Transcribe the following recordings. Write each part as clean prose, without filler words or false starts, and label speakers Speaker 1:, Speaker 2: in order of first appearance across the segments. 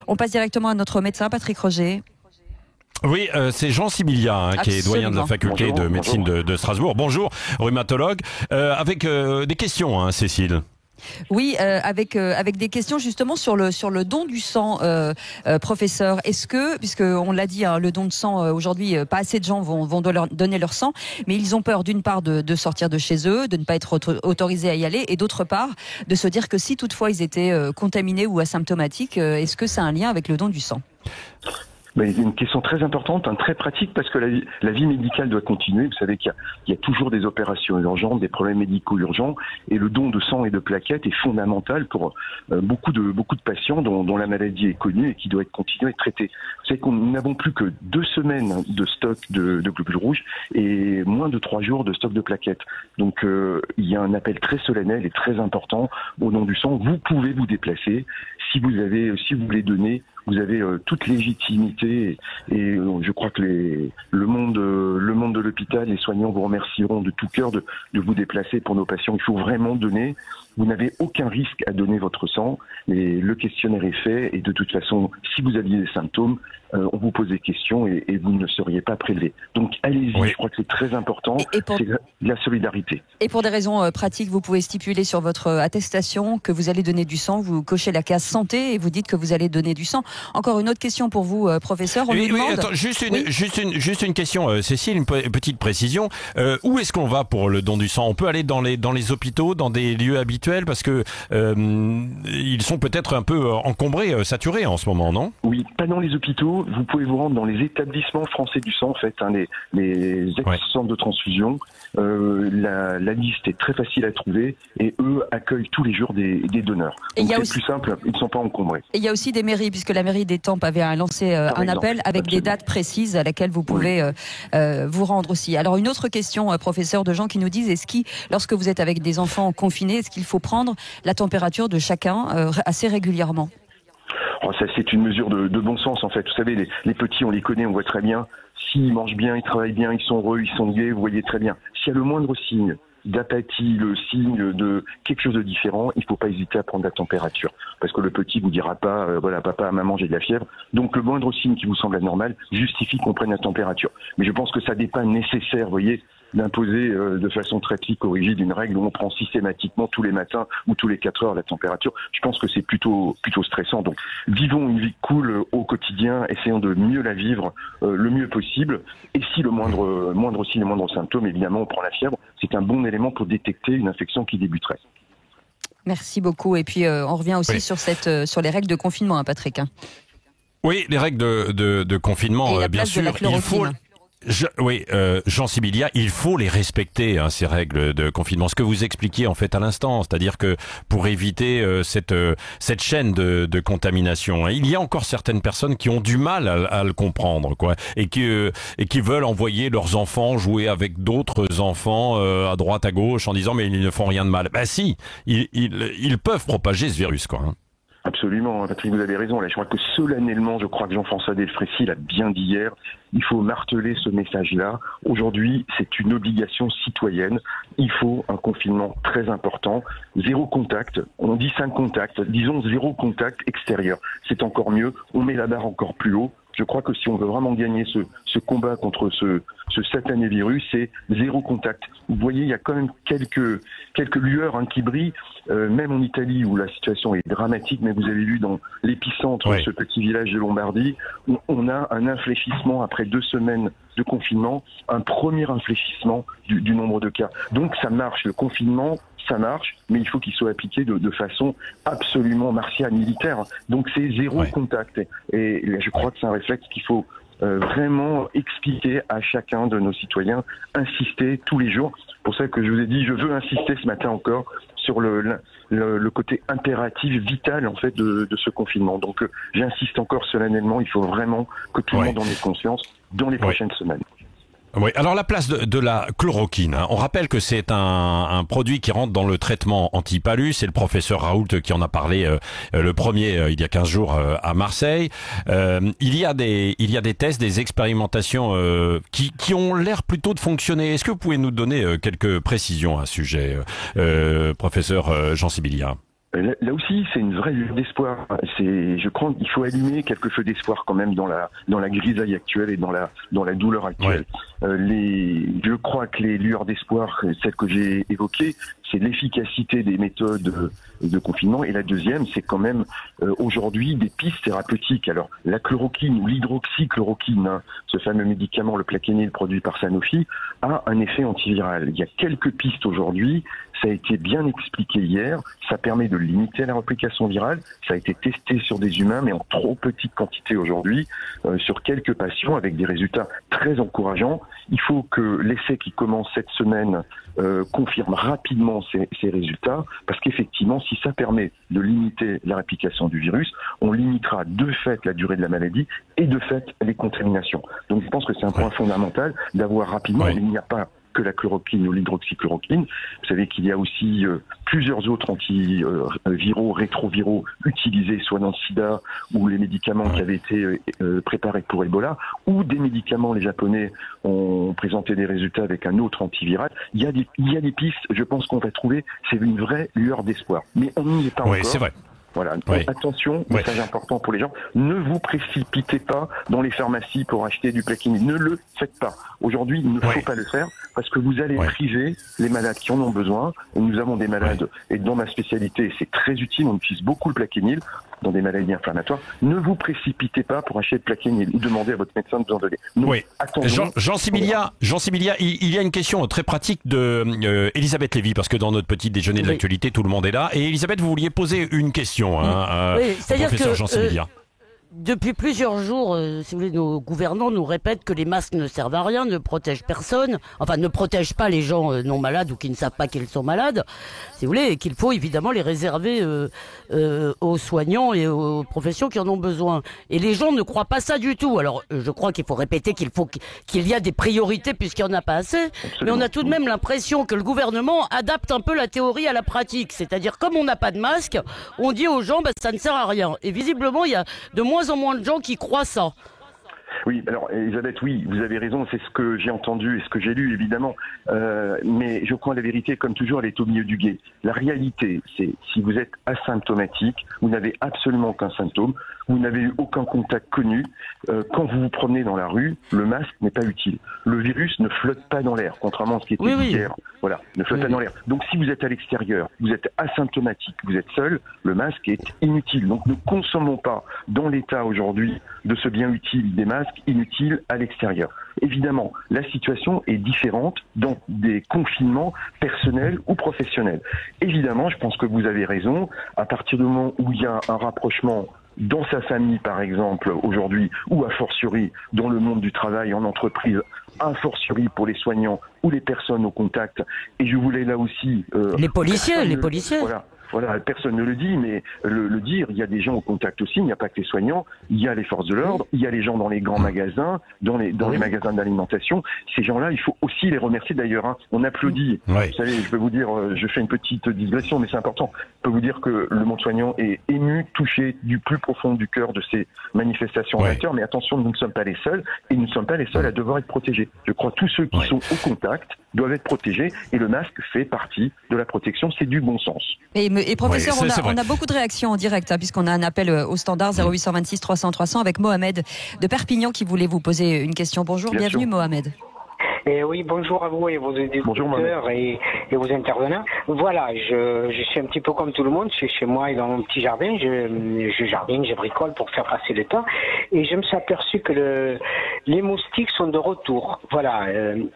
Speaker 1: On passe directement à notre médecin, Patrick Roger.
Speaker 2: Oui, c'est Jean Sibilia, qui est doyen de la faculté de médecine de Strasbourg. Bonjour, rhumatologue. Avec des questions, Cécile.
Speaker 1: Oui, avec des questions justement sur le don du sang, professeur. Est-ce que, puisque on l'a dit, le don de sang aujourd'hui, pas assez de gens vont donner leur sang, mais ils ont peur d'une part de sortir de chez eux, de ne pas être autorisés à y aller, et d'autre part de se dire que si toutefois ils étaient contaminés ou asymptomatiques, est-ce que ça a un lien avec le don du sang ?
Speaker 3: Une question très importante, très pratique, parce que la vie médicale doit continuer. Vous savez qu'il y a toujours des opérations urgentes, des problèmes médicaux urgents, et le don de sang et de plaquettes est fondamental pour beaucoup de patients dont la maladie est connue et qui doit continuer à être traitée. Vous savez que nous n'avons plus que 2 semaines de stock de globules rouges et moins de 3 jours de stock de plaquettes. Donc il y a un appel très solennel et très important au don du sang. Vous pouvez vous déplacer si vous voulez donner. Vous avez toute légitimité et je crois que le monde de l'hôpital, les soignants vous remercieront de tout cœur de vous déplacer pour nos patients. Il faut vraiment donner. Vous n'avez aucun risque à donner votre sang. Et le questionnaire est fait et de toute façon, si vous aviez des symptômes, on vous pose des questions et vous ne seriez pas prélevé. Donc allez-y, oui. Je crois que c'est très important, c'est la solidarité.
Speaker 1: Et pour des raisons pratiques, vous pouvez stipuler sur votre attestation que vous allez donner du sang, vous cochez la case santé et vous dites que vous allez donner du sang. Encore une autre question pour vous, professeur. On nous demande...
Speaker 2: Attends, juste une question, Cécile, une petite précision. Où est-ce qu'on va pour le don du sang ? On peut aller dans les hôpitaux, dans des lieux habituels, parce que ils sont peut-être un peu encombrés, saturés en ce moment, non ?
Speaker 3: Oui, pas dans les hôpitaux. Vous pouvez vous rendre dans les établissements français du sang, en fait, les ex-centres de transfusion. La liste est très facile à trouver et eux accueillent tous les jours des donneurs. Donc c'est plus simple, ils ne sont pas encombrés.
Speaker 1: Et il y a aussi des mairies, puisque la mairie d'Étampes avait lancé un appel avec des dates précises à laquelle vous pouvez vous rendre aussi. Alors une autre question, professeur, de gens qui nous disent, lorsque vous êtes avec des enfants confinés, est-ce qu'il faut prendre la température de chacun assez régulièrement ?
Speaker 3: Ça, c'est une mesure de bon sens, en fait. Vous savez, les petits, on les connaît, on voit très bien. S'ils mangent bien, ils travaillent bien, ils sont heureux, ils sont gais, vous voyez très bien. S'il y a le moindre signe d'apathie, le signe de quelque chose de différent, il ne faut pas hésiter à prendre la température. Parce que le petit vous dira pas, papa, maman, j'ai de la fièvre. Donc le moindre signe qui vous semble anormal justifie qu'on prenne la température. Mais je pense que ça n'est pas nécessaire, vous voyez, d'imposer de façon très rigide une règle où on prend systématiquement tous les matins ou tous les 4 heures la température. Je pense que c'est plutôt stressant. Donc vivons une vie cool au quotidien, essayons de mieux la vivre le mieux possible. Et si le moindre signe, le moindre symptôme, évidemment, on prend la fièvre, c'est un bon élément pour détecter une infection qui débuterait.
Speaker 1: Merci beaucoup. Et puis on revient aussi sur les règles de confinement, Patrick.
Speaker 2: Oui, les règles de confinement, bien sûr. Jean Sibilia, il faut les respecter, ces règles de confinement. Ce que vous expliquiez en fait à l'instant, c'est-à-dire que pour éviter cette chaîne de contamination, il y a encore certaines personnes qui ont du mal à le comprendre, quoi, et qui veulent envoyer leurs enfants jouer avec d'autres enfants à droite à gauche en disant mais ils ne font rien de mal. Bah si, ils peuvent propager ce virus, quoi.
Speaker 3: Absolument, Patrick, vous avez raison. Là, je crois que solennellement, je crois que Jean-François Delfrécy l'a bien dit hier, il faut marteler ce message-là. Aujourd'hui, c'est une obligation citoyenne. Il faut un confinement très important. 0 contact. On dit 5 contacts. Disons 0 contact extérieur. C'est encore mieux. On met la barre encore plus haut. Je crois que si on veut vraiment gagner ce combat contre ce satané virus, c'est 0 contact. Vous voyez, il y a quand même quelques lueurs qui brillent, même en Italie où la situation est dramatique, mais vous avez vu dans l'épicentre de ce petit village de Lombardie, on a un infléchissement après 2 semaines de confinement, un premier infléchissement du nombre de cas. Donc ça marche, le confinement, ça marche, mais il faut qu'il soit appliqué de façon absolument martiale, militaire. Donc c'est 0 contact. Et je crois que c'est un réflexe qu'il faut vraiment expliquer à chacun de nos citoyens, insister tous les jours. C'est pour ça que je vous ai dit, je veux insister ce matin encore sur le côté impératif, vital en fait de ce confinement. Donc j'insiste encore solennellement, il faut vraiment que tout le monde en ait conscience dans les prochaines semaines.
Speaker 2: Oui, alors la place de la chloroquine. On rappelle que c'est un produit qui rentre dans le traitement anti-palud. C'est le professeur Raoult qui en a parlé le premier il y a 15 jours à Marseille. Il y a des tests, des expérimentations qui ont l'air plutôt de fonctionner. Est-ce que vous pouvez nous donner quelques précisions à ce sujet, professeur Jean Sibilia ?
Speaker 3: Là aussi, c'est une vraie lueur d'espoir. Je crois qu'il faut allumer quelque feu d'espoir quand même dans la grisaille actuelle et dans la douleur actuelle. Je crois que les lueurs d'espoir, celles que j'ai évoquées, c'est l'efficacité des méthodes de confinement. Et la deuxième, c'est quand même aujourd'hui des pistes thérapeutiques. Alors, la chloroquine ou l'hydroxychloroquine, hein, ce fameux médicament, le Plaquenil produit par Sanofi, a un effet antiviral. Il y a quelques pistes aujourd'hui. Ça a été bien expliqué hier. Ça permet de limiter la réplication virale. Ça a été testé sur des humains, mais en trop petite quantité aujourd'hui, sur quelques patients, avec des résultats très encourageants. Il faut que l'essai qui commence cette semaine confirme rapidement ces résultats, parce qu'effectivement, si ça permet de limiter la réplication du virus, on limitera de fait la durée de la maladie et de fait les contaminations. Donc je pense que c'est un point fondamental d'avoir rapidement, il n'y a pas que la chloroquine ou l'hydroxychloroquine. Vous savez qu'il y a aussi plusieurs autres antiviraux, rétroviraux utilisés, soit dans le sida ou les médicaments qui avaient été préparés pour Ebola, ou des médicaments, les Japonais ont présenté des résultats avec un autre antiviral. Il y a des pistes, je pense qu'on va trouver, c'est une vraie lueur d'espoir. Mais on n'y est pas encore.
Speaker 2: Oui, c'est vrai.
Speaker 3: Voilà. Attention, message important pour les gens. Ne vous précipitez pas dans les pharmacies pour acheter du Plaquenil. Ne le faites pas. Aujourd'hui, il ne faut pas le faire parce que vous allez priver les malades qui en ont besoin. Et nous avons des malades, et dans ma spécialité, c'est très utile, on utilise beaucoup le Plaquenil dans des maladies inflammatoires. Ne vous précipitez pas pour acheter le Plaquenil ou demandez à votre médecin de vous en donner.
Speaker 2: Jean Similia, il y a une question très pratique de Elisabeth Lévy, parce que dans notre petit déjeuner de l'actualité, tout le monde est là. Et Elisabeth, vous vouliez poser une question au professeur Jean Similia.
Speaker 4: Depuis plusieurs jours, si vous voulez, nos gouvernants nous répètent que les masques ne servent à rien, ne protègent personne, enfin ne protègent pas les gens non malades ou qui ne savent pas qu'ils sont malades, si vous voulez, et qu'il faut évidemment les réserver aux soignants et aux professions qui en ont besoin. Et les gens ne croient pas ça du tout. Alors je crois qu'il faut répéter qu'il y a des priorités puisqu'il n'y en a pas assez, mais on a tout de même l'impression que le gouvernement adapte un peu la théorie à la pratique. C'est-à-dire, comme on n'a pas de masque, on dit aux gens ça ne sert à rien. Et visiblement, il y a de moins en moins de gens qui croient ça.
Speaker 3: Oui, alors Elisabeth, oui, vous avez raison, c'est ce que j'ai entendu et ce que j'ai lu, évidemment. Mais je crois que la vérité, comme toujours, elle est au milieu du gué. La réalité, c'est si vous êtes asymptomatique, vous n'avez absolument aucun symptôme, vous n'avez eu aucun contact connu, quand vous vous promenez dans la rue, le masque n'est pas utile. Le virus ne flotte pas dans l'air, contrairement à ce qui était dit hier. Voilà, ne flotte pas dans l'air. Donc si vous êtes à l'extérieur, vous êtes asymptomatique, vous êtes seul, le masque est inutile. Donc ne consommons pas dans l'état aujourd'hui de ce bien utile des masques inutiles à l'extérieur. Évidemment, la situation est différente dans des confinements personnels ou professionnels. Évidemment, je pense que vous avez raison, à partir du moment où il y a un rapprochement dans sa famille, par exemple, aujourd'hui, ou a fortiori dans le monde du travail, en entreprise, a fortiori pour les soignants ou les personnes au contact. Et je voulais là aussi...
Speaker 4: les policiers.
Speaker 3: Voilà, personne ne le dit, mais le dire, il y a des gens au contact aussi, il n'y a pas que les soignants, il y a les forces de l'ordre, il y a les gens dans les grands magasins, dans les magasins d'alimentation. Ces gens-là, il faut aussi les remercier d'ailleurs. Hein. On applaudit. Vous savez, je peux vous dire, je fais une petite digression, mais c'est important. Je peux vous dire que le monde soignant est ému, touché du plus profond du cœur de ces manifestations d'acteurs, mais attention, nous ne sommes pas les seuls, et nous ne sommes pas les seuls à devoir être protégés. Je crois que tous ceux qui sont au contact doivent être protégés, et le masque fait partie de la protection, c'est du bon sens.
Speaker 1: Et professeur, on a beaucoup de réactions en direct, hein, puisqu'on a un appel au standard 0826 300 300 avec Mohamed de Perpignan qui voulait vous poser une question. Bonjour, bienvenue Mohamed.
Speaker 5: Oui, bonjour à vous et vos éditeurs et vos intervenants. Voilà, je suis un petit peu comme tout le monde, je suis chez moi et dans mon petit jardin, je jardine, je bricole pour faire passer le temps et je me suis aperçu que les moustiques sont de retour. Voilà,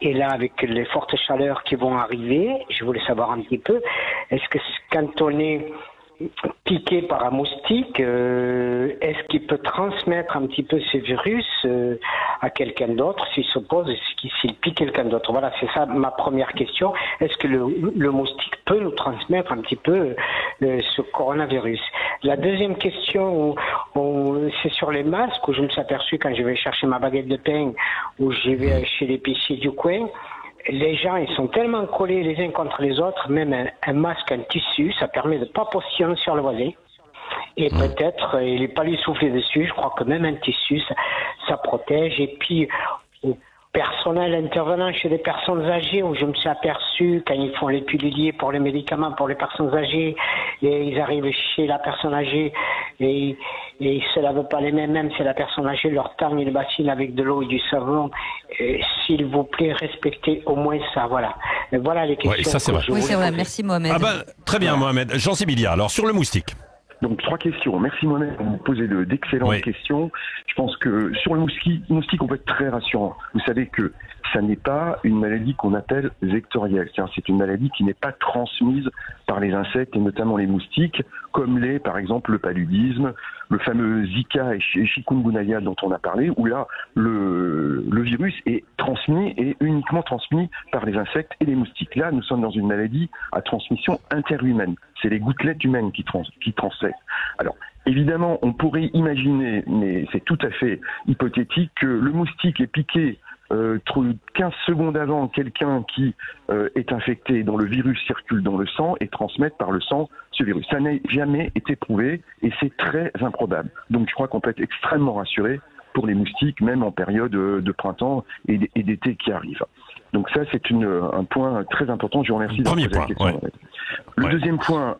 Speaker 5: et là avec les fortes chaleurs qui vont arriver, je voulais savoir un petit peu, est-ce que quand on est piqué par un moustique, est-ce qu'il peut transmettre un petit peu ce virus à quelqu'un d'autre s'il pique quelqu'un d'autre? Voilà, c'est ça ma première question. Est-ce que le moustique peut nous transmettre un petit peu ce coronavirus? La deuxième question, c'est sur les masques, où je me suis aperçu quand je vais chercher ma baguette de pain, où je vais chez l'épicier du coin, les gens, ils sont tellement collés les uns contre les autres, même un masque, un tissu, ça permet de ne pas postillonner sur le voisin. Et peut-être, il n'est pas lui souffler dessus, je crois que même un tissu, ça protège. Et puis, personnel intervenant chez les personnes âgées où je me suis aperçu quand ils font les piluliers pour les médicaments pour les personnes âgées et ils arrivent chez la personne âgée et ils se lavent pas les mains, même si la personne âgée leur tend une bassine avec de l'eau et du savon. S'il vous plaît, respectez au moins ça. Voilà. Voilà les questions.
Speaker 2: Ouais, ça c'est vrai.
Speaker 1: Oui, c'est vrai. Merci Mohamed.
Speaker 2: Très bien Mohamed. Jean Sibilia, alors sur le moustique.
Speaker 3: Donc 3 questions. Merci Mohamed, vous posez d'excellentes questions. Je pense que sur le moustique, on peut être très rassurant. Vous savez que ça n'est pas une maladie qu'on appelle vectorielle. C'est une maladie qui n'est pas transmise par les insectes et notamment les moustiques, comme l'est par exemple le paludisme, le fameux Zika et chikungunya dont on a parlé, où là le virus est transmis et uniquement transmis par les insectes et les moustiques. Là, nous sommes dans une maladie à transmission interhumaine. C'est les gouttelettes humaines qui transmettent. Alors, évidemment, on pourrait imaginer, mais c'est tout à fait hypothétique, que le moustique est piqué 15 secondes avant quelqu'un qui est infecté, dont le virus circule dans le sang et transmette par le sang ce virus. Ça n'a jamais été prouvé et c'est très improbable. Donc je crois qu'on peut être extrêmement rassuré pour les moustiques, même en période de printemps et d'été qui arrive. Donc ça, c'est un point très important. Je vous remercie de poser la question. Le deuxième point,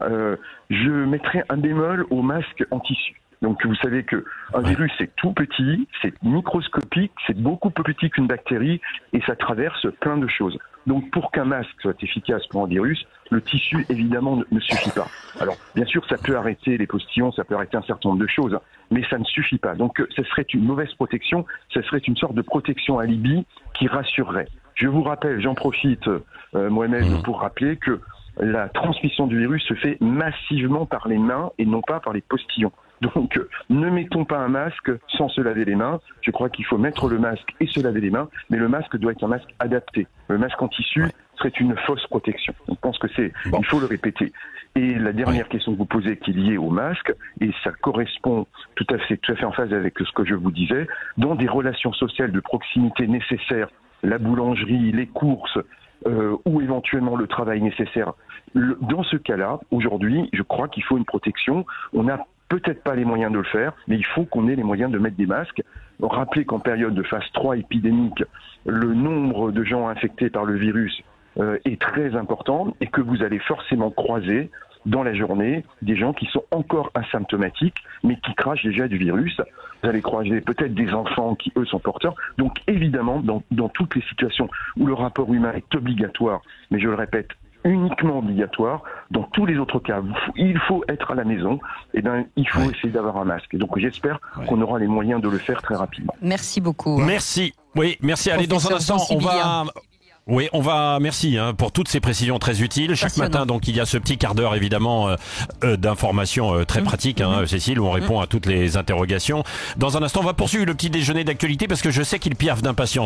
Speaker 3: je mettrai un bémol au masque en tissu. Donc vous savez que un virus c'est tout petit, c'est microscopique, c'est beaucoup plus petit qu'une bactérie et ça traverse plein de choses. Donc pour qu'un masque soit efficace pour un virus, le tissu évidemment ne suffit pas. Alors bien sûr ça peut arrêter les postillons, ça peut arrêter un certain nombre de choses, mais ça ne suffit pas. Donc ce serait une mauvaise protection, ce serait une sorte de protection alibi qui rassurerait. Je vous rappelle, j'en profite Mohamed pour rappeler que la transmission du virus se fait massivement par les mains et non pas par les postillons. Donc, ne mettons pas un masque sans se laver les mains. Je crois qu'il faut mettre le masque et se laver les mains, mais le masque doit être un masque adapté. Le masque en tissu serait une fausse protection. Je pense que il faut le répéter. Et la dernière question que vous posez qui est liée au masque, et ça correspond tout à fait en phase avec ce que je vous disais, dans des relations sociales de proximité nécessaires, la boulangerie, les courses, ou éventuellement le travail nécessaire. Dans ce cas-là, aujourd'hui, je crois qu'il faut une protection. On n'a peut-être pas les moyens de le faire, mais il faut qu'on ait les moyens de mettre des masques. Rappelez qu'en période de phase 3 épidémique, le nombre de gens infectés par le virus est très important et que vous allez forcément croiser dans la journée des gens qui sont encore asymptomatiques mais qui crachent déjà du virus. Vous allez croiser peut-être des enfants qui eux sont porteurs. Donc évidemment, dans toutes les situations où le rapport humain est obligatoire, mais je le répète, uniquement obligatoire, dans tous les autres cas, il faut être à la maison, et il faut essayer d'avoir un masque. Et donc j'espère qu'on aura les moyens de le faire très rapidement.
Speaker 1: Merci beaucoup.
Speaker 2: Merci. Oui, merci. Allez, dans un instant, merci pour toutes ces précisions très utiles. Chaque matin, donc, il y a ce petit quart d'heure, évidemment, d'informations très pratiques, Cécile, où on répond à toutes les interrogations. Dans un instant, on va poursuivre le petit déjeuner d'actualité parce que je sais qu'il piaffe d'impatience.